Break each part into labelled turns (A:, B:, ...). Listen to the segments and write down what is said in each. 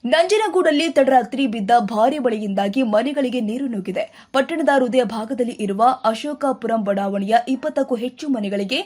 A: ನಂಜನಗೂಡಲ್ಲಿ ತಡರಾತ್ರಿ ಬಿದ್ದ ಭಾರೀ ಮಳೆಯಿಂದಾಗಿ ಮನೆಗಳಿಗೆ ನೀರು ನುಗ್ಗಿದೆ. ಪಟ್ಟಣದ ಹೃದಯ ಭಾಗದಲ್ಲಿ ಇರುವ ಅಶೋಕಪುರಂ ಬಡಾವಣೆಯ 20ಕ್ಕೂ ಹೆಚ್ಚು ಮನೆಗಳಿಗೆ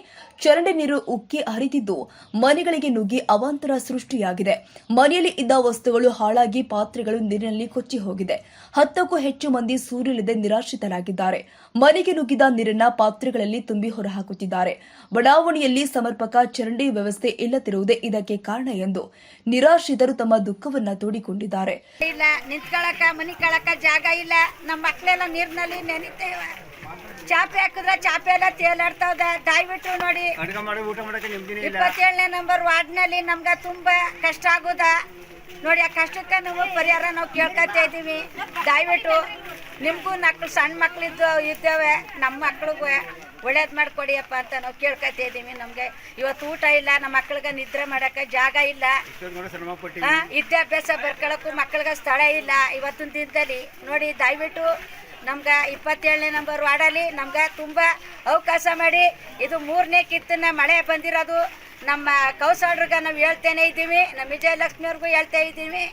A: ಚರಂಡಿ ನೀರು ಉಕ್ಕಿ ಹರಿದಿದ್ದು ಮನೆಗಳಿಗೆ ನುಗ್ಗಿ ಅವಾಂತರ ಸೃಷ್ಟಿಯಾಗಿದೆ. ಮನೆಯಲ್ಲಿ ಇದ್ದ ವಸ್ತುಗಳು ಹಾಳಾಗಿ ಪಾತ್ರೆಗಳು ನೀರಿನಲ್ಲಿ ಕೊಚ್ಚಿ ಹೋಗಿದೆ. 10ಕ್ಕೂ ಹೆಚ್ಚು ಮಂದಿ ಸೂರಿಲ್ಲದೆ ನಿರಾಶ್ರಿತರಾಗಿದ್ದಾರೆ. ಮನೆಗೆ ನುಗ್ಗಿದ ನೀರನ್ನ ಪಾತ್ರೆಗಳಲ್ಲಿ ತುಂಬಿ ಹೊರಹಾಕುತ್ತಿದ್ದಾರೆ. ಬಡಾವಣೆಯಲ್ಲಿ ಸಮರ್ಪಕ ಚರಂಡಿ ವ್ಯವಸ್ಥೆ ಇಲ್ಲದಿರುವುದೇ ಇದಕ್ಕೆ ಕಾರಣ ಎಂದು ನಿರಾಶ್ರಿತರು ತಮ್ಮ ದುಃಖವನ್ನ ತೋಡಿಕೊಂಡಿದ್ದಾರೆ.
B: ಇಲ್ಲ ನಿಂತ್ಕೊಳ್ಳಕ ಮನಿ ಕಳಕ ಜಾಗ ಇಲ್ಲ. ನಮ್ಮ ಮಕ್ಕಳೆಲ್ಲ ನೀರಿನಲ್ಲಿ ನೆನಿತೇವೆ. ಚಾಪೆ ಹಾಕಿದ್ರೆ ಚಾಪೆ ಎಲ್ಲ ತೇಲಾಡ್ತಾವ್ದ. ದಯವಿಟ್ಟು ನೋಡಿ 27ನೇ ನಂಬರ್ ವಾರ್ಡ್ನಲ್ಲಿ ನಮ್ಗೆ ತುಂಬಾ ಕಷ್ಟ ಆಗುದ ನೋಡಿ. ಆ ಕಷ್ಟಕ್ಕೆ ನಾವು ಪರಿಹಾರ ನಾವು ಕೇಳ್ಕೊತಾ ಇದ್ದೀವಿ. ದಯವಿಟ್ಟು ನಿಮಗೂ ಸಣ್ಣ ಮಕ್ಳಿದ್ದು ಇದ್ದೇವೆ, ನಮ್ಮ ಮಕ್ಳಿಗೂ ಒಳ್ಳೇದು ಮಾಡಿಕೊಡಿಯಪ್ಪ ಅಂತ ನಾವು ಕೇಳ್ಕೊತಾ ಇದ್ದೀವಿ. ನಮಗೆ ಇವತ್ತು ಊಟ ಇಲ್ಲ, ನಮ್ಮ ಮಕ್ಳಿಗೆ ನಿದ್ರೆ ಮಾಡೋಕ್ಕೆ ಜಾಗ ಇಲ್ಲ, ವಿದ್ಯಾಭ್ಯಾಸ ಬರ್ಕೊಳ್ಳೋಕ್ಕೂ ಮಕ್ಳಿಗೆ ಸ್ಥಳ ಇಲ್ಲ. ಇವತ್ತಿನ ದಿನದಲ್ಲಿ ನೋಡಿ ದಯವಿಟ್ಟು ನಮ್ಗೆ 27ನೇ ನಂಬರ್ ವಾರ್ಡಲ್ಲಿ ನಮ್ಗೆ ತುಂಬ ಅವಕಾಶ ಮಾಡಿ. ಇದು 3ನೇ ಕಿತ್ತನ ಮಳೆ ಬಂದಿರೋದು. ನಮ್ಮ ಕೌನ್ಸಿಲರ್ಗೆ ನಾವು ಹೇಳ್ತೇನೆ ಇದ್ದೀವಿ, ನಮ್ಮ ವಿಜಯಲಕ್ಷ್ಮಿ ಅವ್ರಿಗೂ ಹೇಳ್ತಾ ಇದ್ದೀವಿ.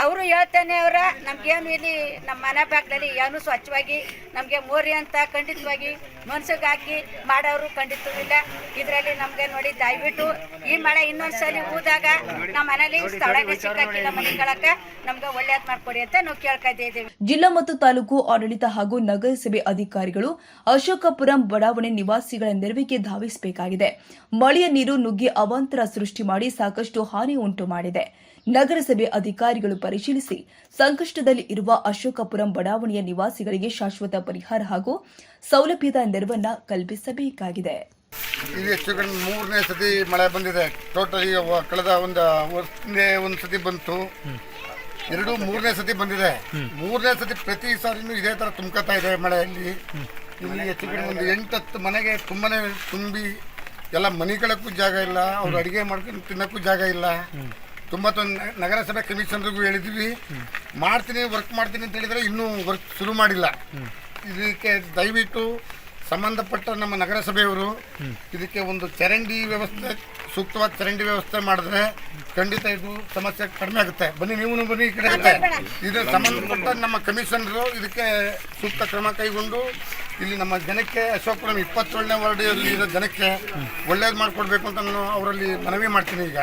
B: ಅವರು ಹೇಳ್ತಾನೆ ಅವರ ನಮಗೇನು ಇಲ್ಲಿ ನಮ್ಮ ಮನೆ ಭಾಗದಲ್ಲಿ ಏನು ಸ್ವಚ್ಛವಾಗಿ ನಮಗೆ ಮೋರಿ ಅಂತ ಖಂಡಿತವಾಗಿ ಮನ್ಸಿಗೆ ಹಾಕಿ ಮಾಡೋರು ಖಂಡಿತವಿಲ್ಲ. ಇದರಲ್ಲಿ ನಮಗೆ ನೋಡಿ ದಯವಿಟ್ಟು ಈ ಮಳೆ ಇನ್ನೊಂದ್ಸಲಿ ಊದಾಗ ನಮ್ಮ ಮನೇಲಿ ಸ್ಥಳಕ್ಕೆ ಸಿಕ್ಕಾಕಿಲ್ಲ ಮನೆಗಳಕ್ಕೆ ನಮ್ಗೆ ಒಳ್ಳೇದು ಮಾಡ್ಕೊಡಿ ಅಂತ ನಾವು ಕೇಳ್ಕೊತಾ ಇದ್ದೀವಿ.
A: ಜಿಲ್ಲಾ ಮತ್ತು ತಾಲೂಕು ಆಡಳಿತ ಹಾಗೂ ನಗರಸಭೆ ಅಧಿಕಾರಿಗಳು ಅಶೋಕಪುರಂ ಬಡಾವಣೆ ನಿವಾಸಿಗಳ ನೆರವಿಗೆ ಧಾವಿಸಬೇಕಾಗಿದೆ. ಮಳೆಯ ನೀರು ನುಗ್ಗಿ ಅವಾಂತರ ಸೃಷ್ಟಿ ಮಾಡಿ ಸಾಕಷ್ಟು ಹಾನಿ ಉಂಟು ಮಾಡಿದೆ. ನಗರಸಭೆ ಅಧಿಕಾರಿಗಳು ಪರಿಶೀಲಿಸಿ ಸಂಕಷ್ಟದಲ್ಲಿ ಇರುವ ಅಶೋಕಪುರಂ ಬಡಾವಣೆಯ ನಿವಾಸಿಗಳಿಗೆ ಶಾಶ್ವತ ಪರಿಹಾರ ಹಾಗೂ ಸೌಲಭ್ಯದ ನೆರವನ್ನ ಕಲ್ಪಿಸಬೇಕಾಗಿದೆ.
C: ಇದು ಹೆಚ್ಚು ಕಡಿಮೆ 3ನೇ ಸತಿ ಮಳೆ ಬಂದಿದೆ. ಟೋಟಲಿ ಕಳೆದ ಒಂದು ಸತಿ ಬಂತು, 3ನೇ ಸತಿ ಬಂದಿದೆ. 3ನೇ ಸತಿ ಪ್ರತಿ ಸಾರಿನೂ ಇದೇ ತರ ತುಂಬ್ಕೊತಾ ಇದೆ ಮಳೆಯಲ್ಲಿ. ಇಲ್ಲಿ ಹೆಚ್ಚು ಕಡಿಮೆ ಒಂದು 8-10 ಮನೆಗೆ ತುಂಬಾನೇ ತುಂಬಿ ಎಲ್ಲ ಮನೆಗಳಕ್ಕೂ ಜಾಗ ಇಲ್ಲ, ಅವ್ರು ಅಡುಗೆ ಮಾಡ್ಕೊಂಡು ತಿನ್ನಕ್ಕೂ ಜಾಗ ಇಲ್ಲ. ತುಂಬ ನಗರಸಭೆ ಕಮಿಷನರ್ಗೂ ಹೇಳಿದ್ವಿ, ವರ್ಕ್ ಮಾಡ್ತೀನಿ ಅಂತ ಹೇಳಿದರೆ ಇನ್ನೂ ವರ್ಕ್ ಶುರು ಮಾಡಿಲ್ಲ. ಇದಕ್ಕೆ ದಯವಿಟ್ಟು ಸಂಬಂಧಪಟ್ಟ ನಮ್ಮ ನಗರಸಭೆಯವರು ಇದಕ್ಕೆ ಒಂದು ಚರಂಡಿ ವ್ಯವಸ್ಥೆ, ಸೂಕ್ತವಾದ ಚರಂಡಿ ವ್ಯವಸ್ಥೆ ಮಾಡಿದ್ರೆ ಖಂಡಿತ ಇದು ಸಮಸ್ಯೆ ಕಡಿಮೆ ಆಗುತ್ತೆ. ಬನ್ನಿ, ನೀವು ಬನ್ನಿ ಈ ಕಡೆ. ಇದು ಸಂಬಂಧಪಟ್ಟ ನಮ್ಮ ಕಮಿಷನರು ಇದಕ್ಕೆ ಸೂಕ್ತ ಕ್ರಮ ಕೈಗೊಂಡು ಇಲ್ಲಿ ನಮ್ಮ ಜನಕ್ಕೆ ಅಶೋಕಪುರಂ 27ನೇ ವಾರ್ಡಲ್ಲಿ ಇರೋ ಜನಕ್ಕೆ ಒಳ್ಳೇದು ಮಾಡಿಕೊಡ್ಬೇಕು ಅಂತ ನಾನು ಅವರಲ್ಲಿ ಮನವಿ ಮಾಡ್ತೀನಿ ಈಗ.